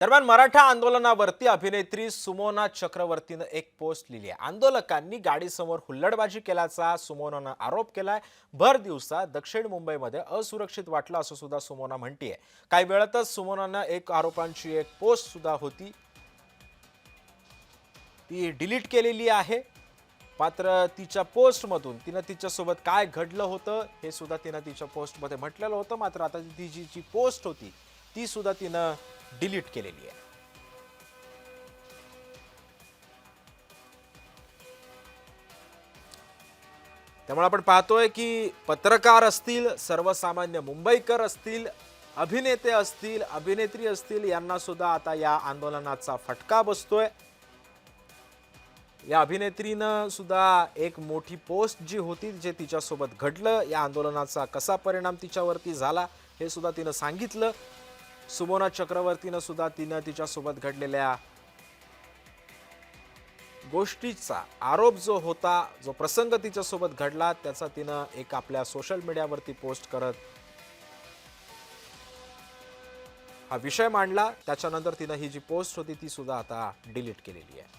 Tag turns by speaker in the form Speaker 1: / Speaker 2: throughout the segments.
Speaker 1: दरम्यान मराठा आंदोलनावरती अभिनेत्री सुमोना चक्रवर्तीनं एक पोस्ट लिहिली आहे. आंदोलकांनी गाडीसमोर हुल्लडबाजी केल्याचा सुमोनानं आरोप केलाय. भर दिवसा दक्षिण मुंबईमध्ये असुरक्षित वाटलं असं सुद्धा सुमोना म्हणतीये. काही वेळातच सुमोनानं एक आरोपांची एक पोस्ट सुद्धा होती ती डिलीट केलेली आहे. मात्र तिच्या पोस्टमधून तिनं तिच्यासोबत काय घडलं होतं हे सुद्धा तिनं तिच्या पोस्टमध्ये म्हटलेलं होतं. मात्र आता तिची जी पोस्ट होती ती सुद्धा तिनं डिलीट केलेली आहे. त्यामुळे आपण पाहतोय की पत्रकार असतील, सर्वसामान्य मुंबईकर असतील, अभिनेते असतील, अभिनेत्री असतील, यांना सुद्धा आता या आंदोलनाचा फटका बसतोय. या अभिनेत्रीनं सुद्धा एक मोठी पोस्ट जी होती जे तिच्यासोबत घडलं, या आंदोलनाचा कसा परिणाम तिच्यावरती झाला हे सुद्धा तिनं सांगितलं. सुमोना चक्रवर्तीनं सुद्धा तिनं तिच्यासोबत घडलेल्या गोष्टीचा आरोप जो होता, जो प्रसंग तिच्यासोबत घडला त्याचा तिनं एक आपल्या सोशल मीडियावरती पोस्ट करत हा विषय मांडला. त्याच्यानंतर तिनं ही जी पोस्ट होती ती सुद्धा आता डिलीट केलेली आहे.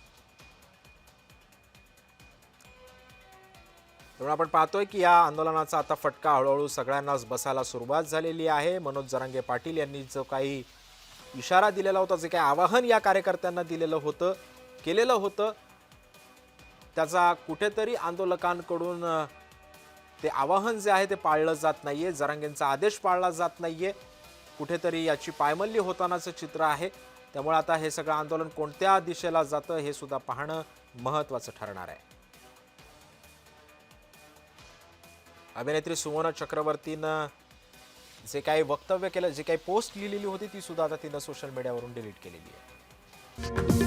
Speaker 1: त्यामुळे आपण पाहतोय की या आंदोलनाचा आता फटका हळूहळू सगळ्यांनाच बसायला सुरुवात झालेली आहे. मनोज जरांगे पाटील यांनी जो काही इशारा दिलेला होता, जे काही आवाहन या कार्यकर्त्यांना केलेलं होतं, त्याचा कुठेतरी आंदोलकांकडून ते आवाहन जे आहे ते पाळलं जात नाहीये. जरांगेंचा आदेश पाळला जात नाहीये. कुठेतरी याची पायमल्ली होतानाचं चित्र आहे. त्यामुळे आता हे सगळं आंदोलन कोणत्या दिशेला जातं हे सुद्धा पाहणं महत्त्वाचं ठरणार आहे. अभिनेत्री सुमोना चक्रवर्तीनं जे काही वक्तव्य केलं, जे काही पोस्ट लिहिलेली होती ती सुद्धा आता तिनं सोशल मीडियावरून डिलीट केलेली आहे.